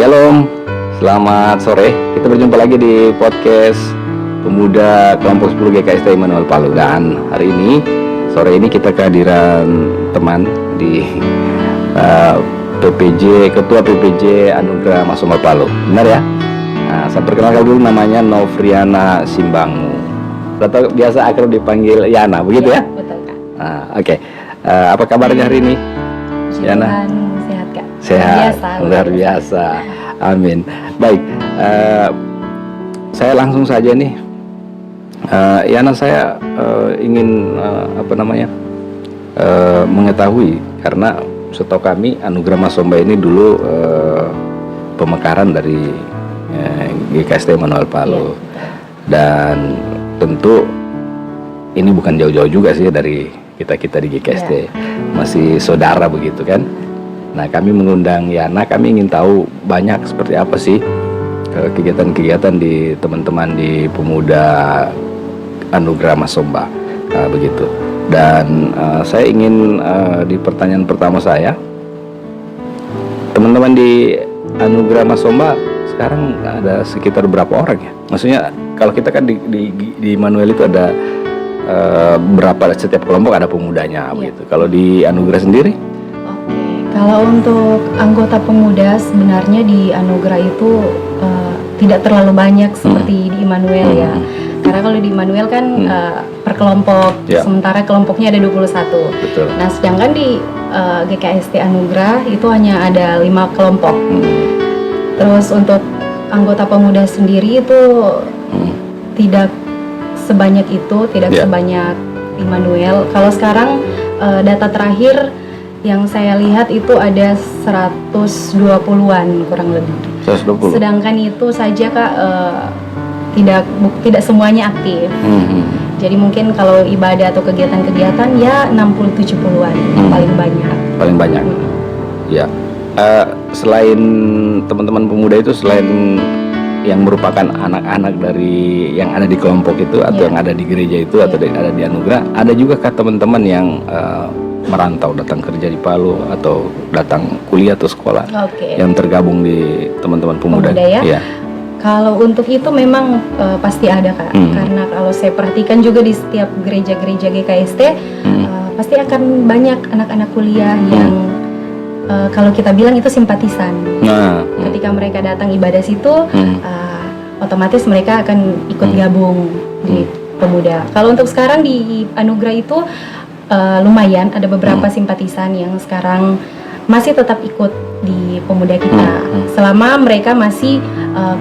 Shalom, selamat sore. Kita berjumpa lagi di podcast Pemuda Kelompok 10 GKST Immanuel Palu. Dan hari ini, sore ini kita kehadiran teman di Ketua PPJ Anugerah Masomba Palu. Benar ya? Nah, saya perkenalkan dulu, namanya Novriana Simbangu. Atau biasa akrab dipanggil Yana, begitu ya? Betul, Kak. Oke. Apa kabarnya hari ini? Yana? Sehat, Kak. Sehat, luar biasa. Amin. Baik, saya langsung saja nih, Yana, saya ingin mengetahui, karena setahu kami Anugerah Masomba ini dulu pemekaran dari GKST Immanuel Palu, dan tentu ini bukan jauh-jauh juga sih dari kita di GKST, masih saudara begitu kan. Nah, kami mengundang Yana, kami ingin tahu banyak seperti apa sih kegiatan-kegiatan di teman-teman di Pemuda Anugerah Masomba, begitu. Dan saya ingin di pertanyaan pertama saya, teman-teman di Anugerah Masomba sekarang ada sekitar berapa orang ya? Maksudnya kalau kita kan di Immanuel itu ada berapa, setiap kelompok ada pemudanya, begitu. Kalau di Anugerah sendiri? Kalau untuk anggota pemuda sebenarnya di Anugerah itu tidak terlalu banyak seperti di Immanuel ya. Karena kalau di Immanuel kan per kelompok, sementara kelompoknya ada 21. Betul. Nah, sedangkan di GKST Anugerah itu hanya ada 5 kelompok. Terus untuk anggota pemuda sendiri itu tidak sebanyak itu, tidak sebanyak Immanuel. Kalau sekarang data terakhir yang saya lihat itu ada 120-an kurang lebih. 120. Sedangkan itu saja, Kak, tidak semuanya aktif. Jadi mungkin kalau ibadah atau kegiatan-kegiatan ya 60-70-an paling banyak. Paling banyak. Ya. Selain teman-teman pemuda itu, selain yang merupakan anak-anak dari yang ada di kelompok itu atau yang ada di gereja itu atau ada di Anugerah, ada juga kah teman-teman yang merantau, datang kerja di Palu atau datang kuliah atau sekolah yang tergabung di teman-teman pemuda ya? Kalau untuk itu memang pasti ada, Kak. Karena kalau saya perhatikan juga di setiap gereja-gereja GKST pasti akan banyak anak-anak kuliah yang kalau kita bilang itu simpatisan. Ketika mereka datang ibadah situ, otomatis mereka akan ikut gabung di pemuda. Kalau untuk sekarang di Anugerah itu lumayan ada beberapa simpatisan yang sekarang masih tetap ikut di pemuda kita selama mereka masih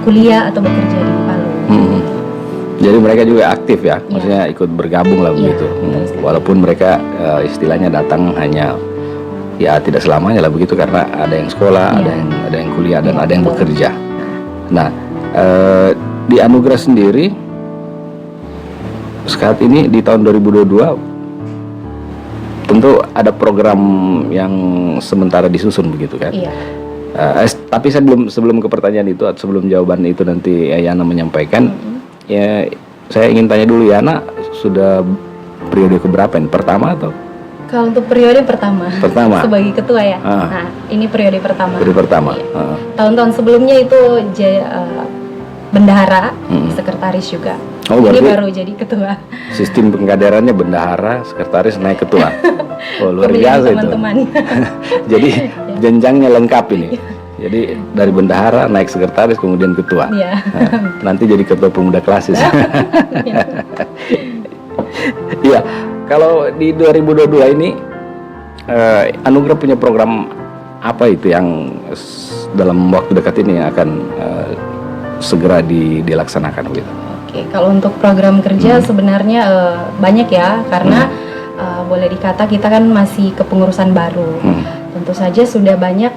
kuliah atau bekerja di Palu. Jadi mereka juga aktif ya, maksudnya ikut bergabung lah begitu. Walaupun mereka istilahnya datang hanya ya tidak selamanya lah begitu, karena ada yang sekolah, ada yang kuliah, dan ada yang bekerja. Nah, di Anugerah sendiri saat ini di tahun 2022 tentu ada program yang sementara disusun begitu kan? Tapi saya sebelum ke pertanyaan itu, sebelum jawaban itu nanti Yana menyampaikan, ya saya ingin tanya dulu, Yana sudah periode keberapa ini? Pertama atau? Kalau untuk periode pertama sebagai ketua ya. Nah, ini periode pertama. Periode pertama. Tahun-tahun sebelumnya itu bendahara, sekretaris juga. Ini baru jadi ketua. Sistem pengkaderannya bendahara, sekretaris, naik ketua. Oh, luar biasa itu. Teman-teman. Jadi jenjangnya lengkap ini. Jadi dari bendahara naik sekretaris kemudian ketua. Nanti jadi ketua pemuda klasis. Iya. Kalau di 2022 ini Anugerah punya program apa itu yang dalam waktu dekat ini akan segera dilaksanakan gitu? Kalau untuk program kerja sebenarnya banyak ya, karena boleh dikata kita kan masih kepengurusan baru. Tentu saja sudah banyak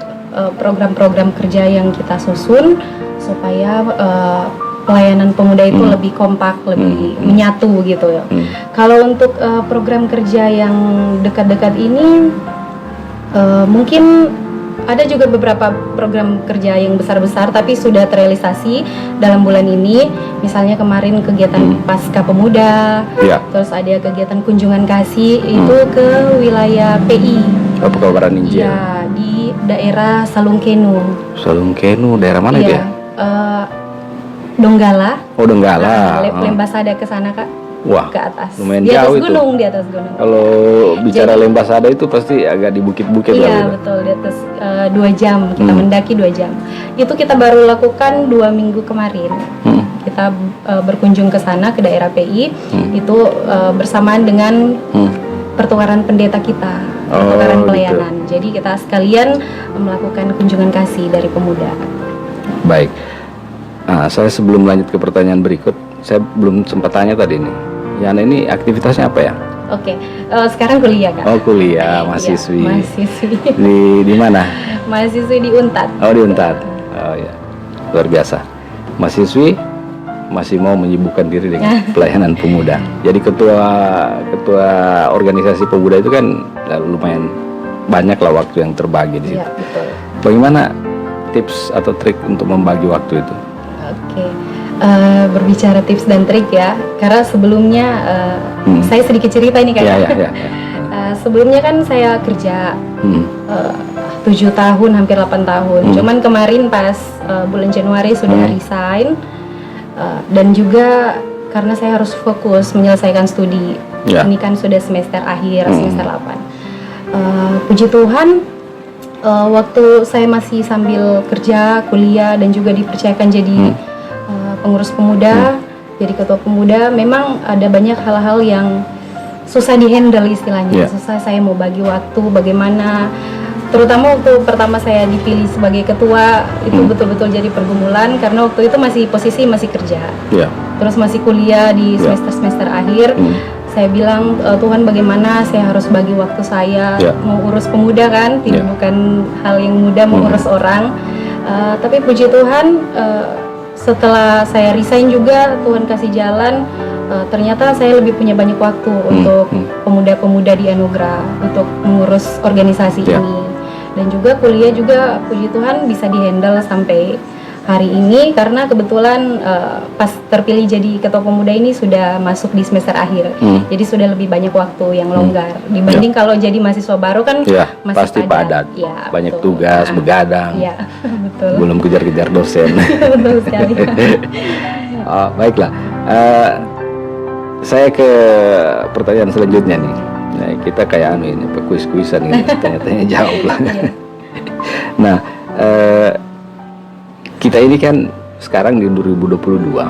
program-program kerja yang kita susun supaya pelayanan pemuda itu lebih kompak, lebih menyatu gitu ya. Kalau untuk program kerja yang dekat-dekat ini mungkin ada juga beberapa program kerja yang besar-besar tapi sudah terrealisasi dalam bulan ini. Misalnya kemarin kegiatan Pasca Pemuda, terus ada kegiatan kunjungan kasih itu ke wilayah PI. Pekalbaran Injil. Ya, di daerah Salungkenu. Salungkenu, daerah mana itu Iya, ya? Donggala. Oh, Donggala. Lembasada ke sana Kak, Wah, ke atas. lumayan Di atas jauh itu. gunung, di atas gunung. Kalau bicara Lembasada itu pasti agak di bukit-bukit lah Iya gitu. betul, di atas 2 jam kita mendaki 2 jam. Itu kita baru lakukan 2 minggu kemarin. Kita berkunjung ke sana ke daerah PI itu bersamaan dengan pertukaran pendeta kita, pertukaran gitu. pelayanan. Jadi kita sekalian melakukan kunjungan kasih dari pemuda. Baik. Nah, saya sebelum lanjut ke pertanyaan berikut, saya belum sempat tanya tadi nih. Yana ini aktivitasnya apa ya? Oke, sekarang kuliah Kak. Oh, kuliah, mahasiswi. Iya, mahasiswi. Di mana? Mahasiswi di Untat. Oh, di Untat. Oh ya, luar biasa. Mahasiswi masih mau menyibukkan diri dengan pelayanan pemuda. Jadi ketua organisasi pemuda itu kan lumayan banyak lah waktu yang terbagi di situ. Iya, betul. Bagaimana tips atau trik untuk membagi waktu itu? Oke, berbicara tips dan trik ya, karena sebelumnya saya sedikit cerita ini Kak. Ya. Sebelumnya kan saya kerja 7 tahun, hampir 8 tahun. Cuman kemarin pas bulan Januari sudah resign. Dan juga karena saya harus fokus menyelesaikan studi. Ya. Ini kan sudah semester akhir, semester 8. Puji Tuhan, waktu saya masih sambil kerja, kuliah, dan juga dipercayakan jadi pengurus pemuda, jadi ketua pemuda, memang ada banyak hal-hal yang susah dihandle istilahnya. Susah saya mau bagi waktu, bagaimana. Terutama waktu pertama saya dipilih sebagai ketua, itu betul-betul jadi pergumulan, karena waktu itu posisi masih kerja. Terus masih kuliah di semester akhir. Saya bilang, Tuhan bagaimana saya harus bagi waktu saya, mau urus pemuda kan, bukan hal yang mudah mengurus orang. Tapi puji Tuhan, setelah saya resign juga Tuhan kasih jalan. Ternyata saya lebih punya banyak waktu untuk pemuda-pemuda di Anugerah, untuk mengurus organisasi ini. Dan juga kuliah juga puji Tuhan bisa dihandle sampai hari ini, karena kebetulan pas terpilih jadi ketua pemuda ini sudah masuk di semester akhir. Jadi sudah lebih banyak waktu yang longgar dibanding kalau jadi mahasiswa baru kan masih pasti padat. Ya, banyak betul. tugas, begadang. Iya, betul. Belum kejar-kejar dosen. Betul sekali. Oh, baiklah. Saya ke pertanyaan selanjutnya nih. Nah, kita kayak ini kuis-kuisan ini, tanya-tanya jawab lah. Nah, kita ini kan sekarang di 2022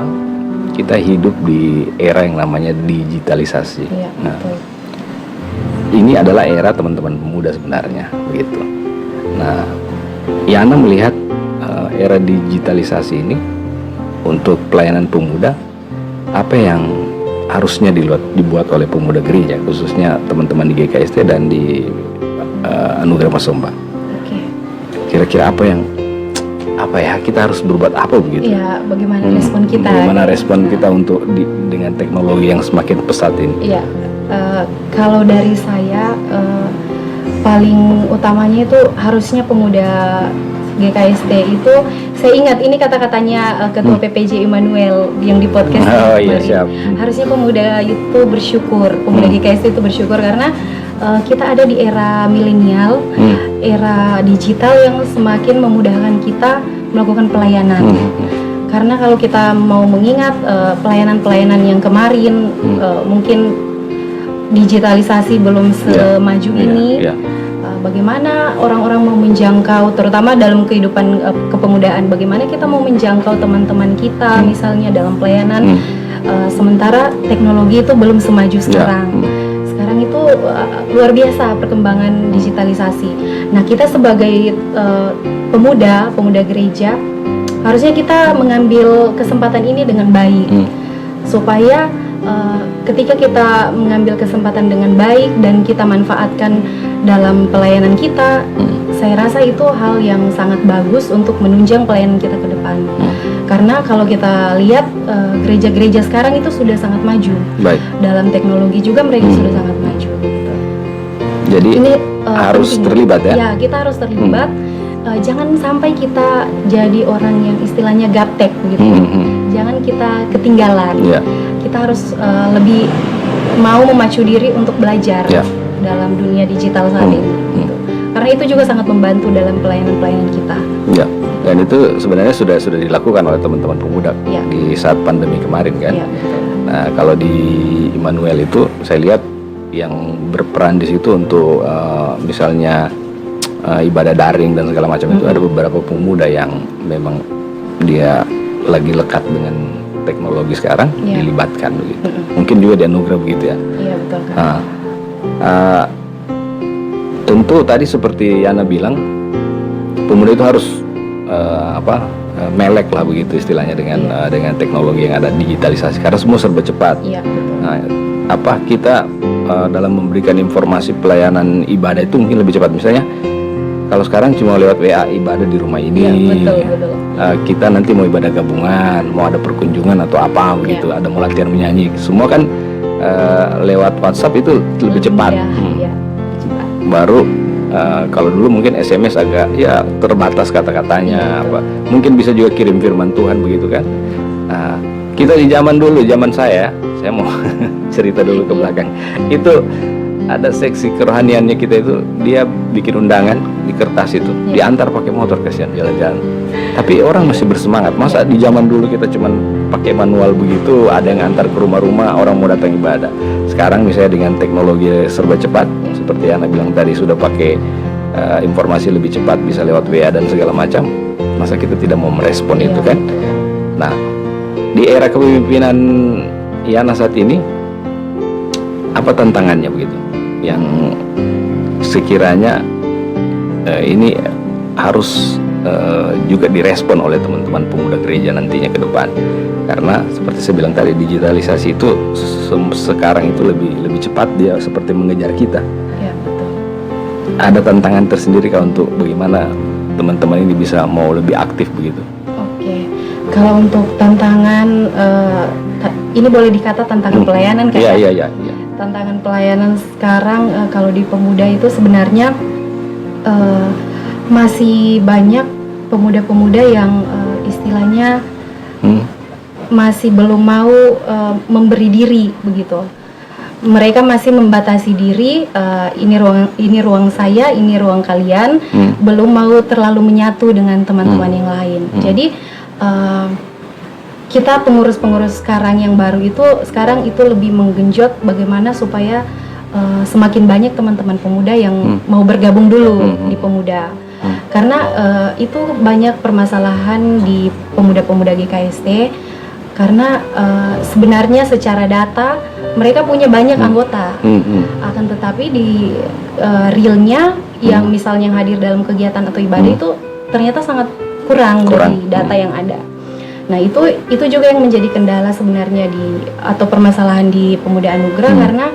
kita hidup di era yang namanya digitalisasi. Iya, Nah, betul. ini adalah era teman-teman pemuda sebenarnya, begitu. Nah, Yana melihat era digitalisasi ini untuk pelayanan pemuda, apa yang harusnya dibuat oleh pemuda gereja, khususnya teman-teman di GKST dan di Anugerah Masomba. Oke. Kira-kira apa ya kita harus berbuat apa begitu? Iya, bagaimana respon kita? Bagaimana respon kita untuk dengan teknologi yang semakin pesat ini? Iya, kalau dari saya paling utamanya itu harusnya pemuda GKST itu, saya ingat ini kata-katanya Ketua PPJ Immanuel yang di podcast iya, siap. Harusnya pemuda itu bersyukur, pemuda GKST itu bersyukur karena kita ada di era milenial, era digital yang semakin memudahkan kita melakukan pelayanan. Karena kalau kita mau mengingat pelayanan-pelayanan yang kemarin, mungkin digitalisasi belum semaju ini. Bagaimana orang-orang mau menjangkau, terutama dalam kehidupan kepemudaan, bagaimana kita mau menjangkau teman-teman kita, misalnya dalam pelayanan, sementara teknologi itu belum semaju sekarang. Sekarang itu luar biasa perkembangan digitalisasi. Nah, kita sebagai pemuda gereja, harusnya kita mengambil kesempatan ini dengan baik, supaya ketika kita mengambil kesempatan dengan baik dan kita manfaatkan dalam pelayanan kita, saya rasa itu hal yang sangat bagus untuk menunjang pelayanan kita ke depan. Karena kalau kita lihat gereja-gereja sekarang itu sudah sangat maju. Dalam teknologi juga mereka sudah sangat maju. Gitu. Jadi ini harus penting. Terlibat ya? Ya, kita harus terlibat. Jangan sampai kita jadi orang yang istilahnya gaptek gitu. Jangan kita ketinggalan. Kita harus lebih mau memacu diri untuk belajar dalam dunia digital saat ini. Gitu. karena itu juga sangat membantu dalam pelayanan kita. Ya, dan itu sebenarnya sudah dilakukan oleh teman-teman pemuda Ya. di saat pandemi kemarin kan. Ya, betul. Nah, kalau di Immanuel itu saya lihat yang berperan di situ untuk misalnya ibadah daring dan segala macam itu ada beberapa pemuda yang memang dia lagi lekat dengan teknologi sekarang, Ya. dilibatkan begitu. Mungkin juga dianugerah begitu ya. Iya, betul kan. Tentu tadi seperti Yana bilang, pemuda itu harus melek lah begitu istilahnya dengan teknologi yang ada, digitalisasi, karena semua serba cepat. Iya, betul. Nah, kita dalam memberikan informasi pelayanan ibadah itu mungkin lebih cepat. Misalnya kalau sekarang cuma lewat WA ibadah di rumah ini, Iya, betul. kita nanti mau ibadah gabungan, mau ada perkunjungan atau apa begitu, ada mau latihan menyanyi, semua kan lewat WhatsApp itu lebih cepat. Iya, cepat. Baru kalau dulu mungkin SMS agak ya terbatas kata-katanya, mungkin bisa juga kirim firman Tuhan begitu kan. Kita di zaman saya mau cerita dulu ke belakang, itu ada seksi kerohaniannya kita itu, dia bikin undangan di kertas itu, diantar pakai motor, kasihan jalan-jalan. Tapi orang masih bersemangat. Masa di zaman dulu kita cuman pakai manual begitu, ada yang antar ke rumah-rumah orang mau datang ibadah. Sekarang misalnya dengan teknologi serba cepat, seperti Ana bilang tadi, sudah pakai informasi lebih cepat, bisa lewat WA dan segala macam. Masa kita tidak mau merespon itu kan? Nah, di era kepemimpinan Yana saat ini, apa tantangannya begitu? Yang sekiranya ini harus juga direspon oleh teman-teman pemuda gereja nantinya ke depan, karena seperti saya bilang tadi, digitalisasi itu sekarang itu lebih cepat, dia seperti mengejar kita. Ya, betul. Ada tantangan tersendiri kah untuk bagaimana teman-teman ini bisa mau lebih aktif begitu? Oke, kalau untuk tantangan ini boleh dikata tantangan pelayanan kan? Iya. Tantangan pelayanan sekarang kalau di pemuda itu sebenarnya masih banyak pemuda-pemuda yang istilahnya masih belum mau memberi diri begitu. Mereka masih membatasi diri, ini ruang saya, ini ruang kalian, belum mau terlalu menyatu dengan teman-teman yang lain. Jadi kita pengurus-pengurus sekarang yang baru itu sekarang itu lebih menggenjot bagaimana supaya semakin banyak teman-teman pemuda yang mau bergabung dulu di pemuda. Karena itu banyak permasalahan di pemuda-pemuda GKST, karena sebenarnya secara data mereka punya banyak anggota, akan tetapi di realnya yang misalnya yang hadir dalam kegiatan atau ibadah itu ternyata sangat kurang dari data yang ada. Nah, itu juga yang menjadi kendala sebenarnya atau permasalahan di Pemuda Anugerah, karena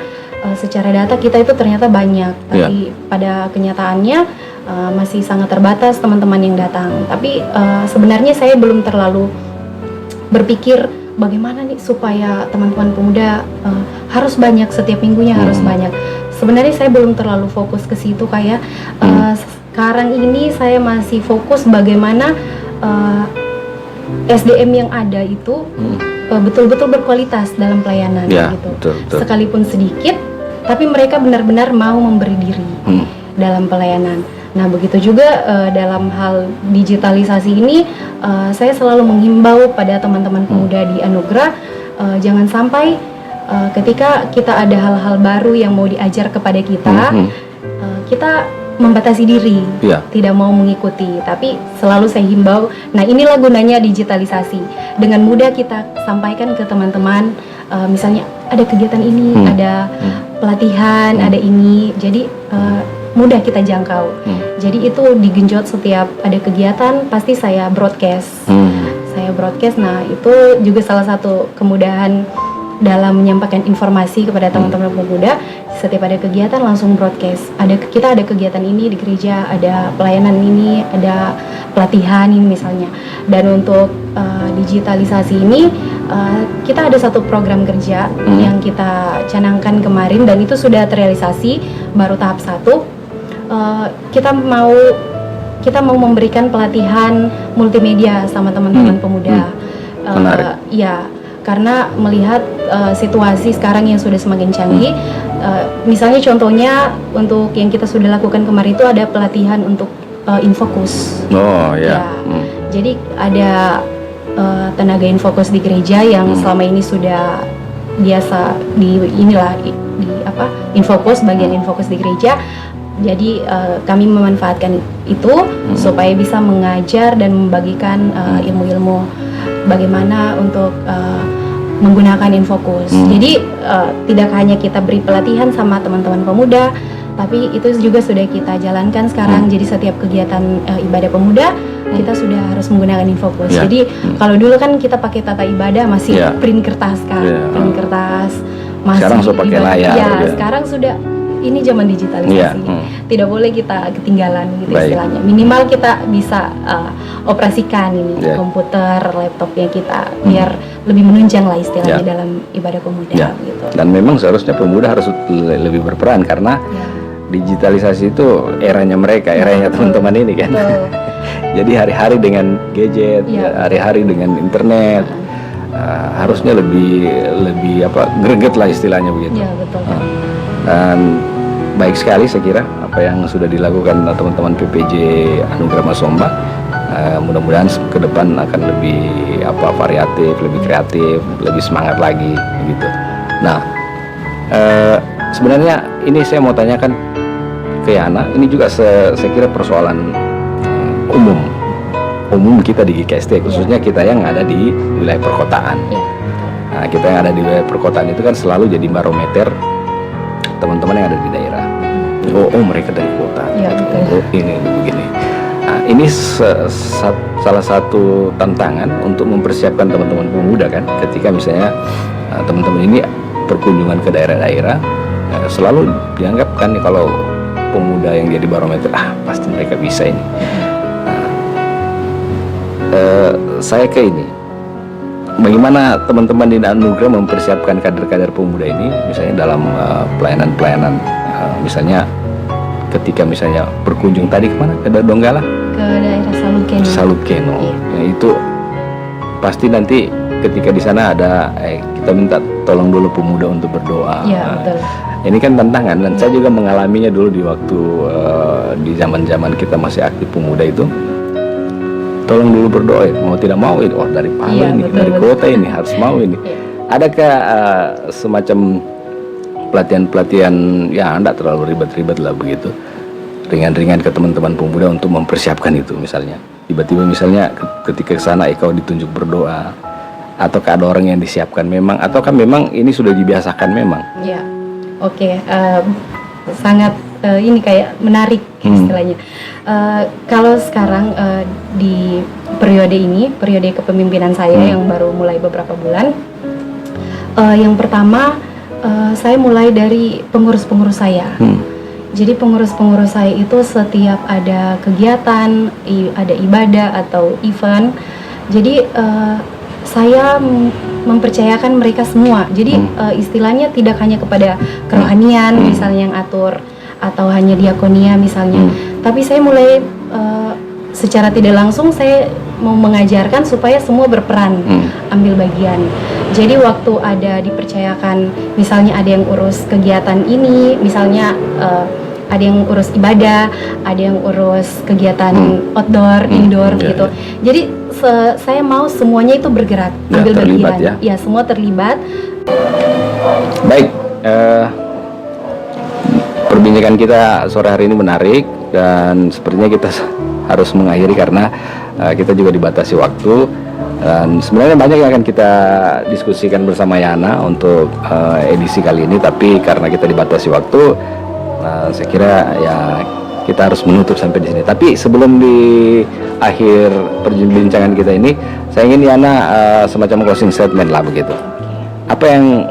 secara data kita itu ternyata banyak, tapi pada kenyataannya masih sangat terbatas teman-teman yang datang. Tapi sebenarnya saya belum terlalu berpikir bagaimana nih supaya teman-teman pemuda harus banyak, setiap minggunya harus banyak. Sebenarnya saya belum terlalu fokus ke situ, kayak sekarang ini saya masih fokus bagaimana SDM yang ada itu betul-betul berkualitas dalam pelayanan gitu. Betul. Sekalipun sedikit, tapi mereka benar-benar mau memberi diri dalam pelayanan. Nah, begitu juga dalam hal digitalisasi ini, saya selalu menghimbau pada teman-teman pemuda di Anugerah, jangan sampai ketika kita ada hal-hal baru yang mau diajar kepada kita, kita membatasi diri, tidak mau mengikuti. Tapi selalu saya himbau, nah inilah gunanya digitalisasi. Dengan mudah kita sampaikan ke teman-teman, misalnya ada kegiatan ini, ada pelatihan, ada ini, jadi mudah kita jangkau. Jadi itu digenjot setiap ada kegiatan, pasti saya broadcast. Nah itu juga salah satu kemudahan dalam menyampaikan informasi kepada teman-teman pemuda. Setiap ada kegiatan langsung broadcast. Kita ada kegiatan ini di gereja, ada pelayanan ini, ada pelatihan ini misalnya. Dan untuk digitalisasi ini kita ada satu program kerja yang kita canangkan kemarin, dan itu sudah terrealisasi, baru tahap 1. Kita mau memberikan pelatihan multimedia sama teman-teman pemuda. Menarik. Ya, karena melihat situasi sekarang yang sudah semakin canggih, misalnya contohnya untuk yang kita sudah lakukan kemarin itu ada pelatihan untuk infokus. Oh ya. Ya. Jadi ada tenaga infokus di gereja yang selama ini sudah biasa di infokus, bagian infokus di gereja. Jadi kami memanfaatkan itu supaya bisa mengajar dan membagikan ilmu-ilmu bagaimana untuk menggunakan infokus. Jadi tidak hanya kita beri pelatihan sama teman-teman pemuda, tapi itu juga sudah kita jalankan sekarang. Jadi setiap kegiatan ibadah pemuda kita sudah harus menggunakan infokus. Jadi kalau dulu kan kita pakai tata ibadah masih print kertas kan, print kertas. Masih sekarang sudah pakai layar. Ya, sekarang sudah ini zaman digitalisasi. Tidak boleh kita ketinggalan gitu istilahnya. Minimal kita bisa operasikan ini komputer, laptopnya kita biar lebih menunjang lah istilahnya dalam ibadah pemuda gitu. Dan memang seharusnya pemuda harus lebih berperan karena digitalisasi itu eranya mereka, eranya teman-teman ini kan. Jadi hari-hari dengan gadget, hari-hari dengan internet. Harusnya lebih greget lah istilahnya begitu. Iya, betul. Dan baik sekali saya kira apa yang sudah dilakukan teman-teman PPJ Anugerah Masomba. Mudah-mudahan ke depan akan lebih variatif, lebih kreatif, lebih semangat lagi gitu. Nah, sebenarnya ini saya mau tanyakan ke Yana, ini juga saya kira persoalan umum kita di GKST, khususnya kita yang ada di wilayah perkotaan. Nah, kita yang ada di wilayah perkotaan itu kan selalu jadi barometer teman-teman yang ada di daerah. Oh mereka dari kota. Oh ini begini. Nah, ini salah satu tantangan untuk mempersiapkan teman-teman pemuda kan, ketika misalnya teman-teman ini berkunjungan ke daerah-daerah, selalu dianggap kan kalau pemuda yang jadi barometer, pasti mereka bisa ini. Saya ke ini, bagaimana teman-teman di Anugerah mempersiapkan kader-kader pemuda ini, misalnya dalam pelayanan-pelayanan, misalnya ketika misalnya berkunjung tadi kemana, ke Donggala, ke daerah Salukeno, ya, itu pasti nanti ketika di sana ada kita minta tolong dulu pemuda untuk berdoa. Betul. Ini kan tantangan dan saya juga mengalaminya dulu di waktu di zaman-zaman kita masih aktif pemuda itu. Tolong dulu berdoa, mau tidak mau ini, dari Palu ini, betul, dari kota ini harus mau ini. Adakah semacam pelatihan-pelatihan ya tidak terlalu ribet-ribet lah begitu, ringan-ringan ke teman-teman pemuda untuk mempersiapkan itu, misalnya tiba-tiba misalnya ketika ke sana kau ditunjuk berdoa, ataukah ada orang yang disiapkan memang, ataukah memang ini sudah dibiasakan memang? Ya, oke. Sangat ini kayak menarik istilahnya. Kalau sekarang di periode kepemimpinan saya yang baru mulai beberapa bulan, yang pertama saya mulai dari pengurus-pengurus saya. Jadi pengurus-pengurus saya itu setiap ada kegiatan, ada ibadah atau event, jadi saya mempercayakan mereka semua. Jadi istilahnya tidak hanya kepada kerohanian misalnya yang atur, atau hanya diakonia misalnya, tapi saya mulai secara tidak langsung saya mau mengajarkan supaya semua berperan, ambil bagian. Jadi waktu ada dipercayakan, misalnya ada yang urus kegiatan ini, misalnya ada yang urus ibadah, ada yang urus kegiatan outdoor, indoor gitu. Jadi saya mau semuanya itu bergerak, ambil bagian. Ya, semua terlibat. Baik, perbincangan kita sore hari ini menarik dan sepertinya kita harus mengakhiri karena kita juga dibatasi waktu. Dan sebenarnya banyak yang akan kita diskusikan bersama Yana untuk edisi kali ini, tapi karena kita dibatasi waktu, saya kira ya kita harus menutup sampai di sini. Tapi sebelum di akhir perbincangan kita ini, saya ingin Yana semacam closing statement lah begitu. Apa yang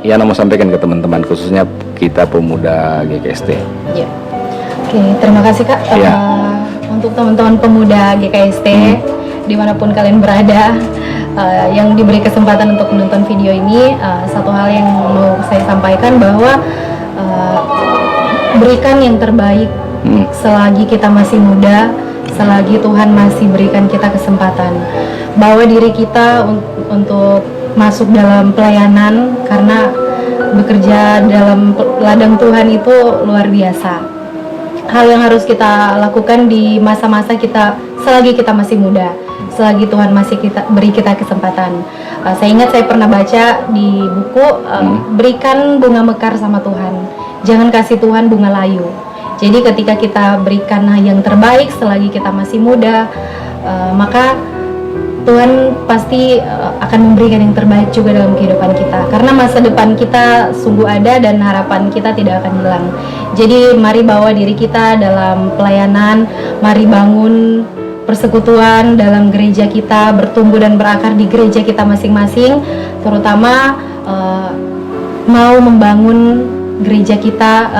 Yana mau sampaikan ke teman-teman, khususnya kita pemuda GKST? Ya, oke, terima kasih Kak. Untuk teman-teman pemuda GKST, dimanapun kalian berada, yang diberi kesempatan untuk menonton video ini, satu hal yang mau saya sampaikan bahwa berikan yang terbaik selagi kita masih muda, selagi Tuhan masih berikan kita kesempatan. Bawa diri kita untuk masuk dalam pelayanan, karena bekerja dalam ladang Tuhan itu luar biasa. Hal yang harus kita lakukan di masa-masa kita selagi kita masih muda, selagi Tuhan masih beri kita kesempatan. Saya ingat saya pernah baca di buku, berikan bunga mekar sama Tuhan, jangan kasih Tuhan bunga layu. Jadi ketika kita berikan yang terbaik selagi kita masih muda, maka Tuhan pasti akan memberikan yang terbaik juga dalam kehidupan kita. Karena masa depan kita sungguh ada dan harapan kita tidak akan hilang. Jadi mari bawa diri kita dalam pelayanan, mari bangun persekutuan dalam gereja kita, bertumbuh dan berakar di gereja kita masing-masing, terutama mau membangun gereja kita,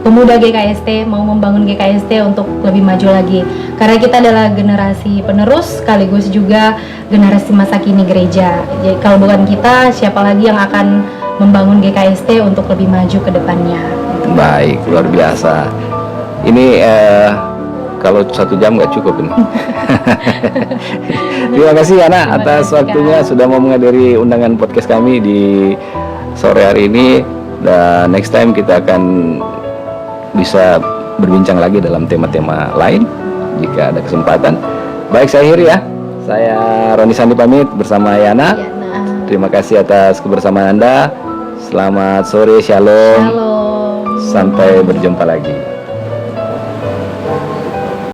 pemuda GKST mau membangun GKST untuk lebih maju lagi, karena kita adalah generasi penerus sekaligus juga generasi masa kini gereja. Jadi kalau bukan kita, siapa lagi yang akan membangun GKST untuk lebih maju ke depannya. Baik, luar biasa. Ini kalau 1 jam nggak cukup ini. Terima kasih Yana atas waktunya sudah mau menghadiri undangan podcast kami di sore hari ini. Dan next time kita akan bisa berbincang lagi dalam tema-tema lain jika ada kesempatan. Baik, saya akhiri ya. Saya Roni Sandi pamit bersama Yana. Terima kasih atas kebersamaan Anda. Selamat sore, shalom. Shalom. Sampai berjumpa lagi.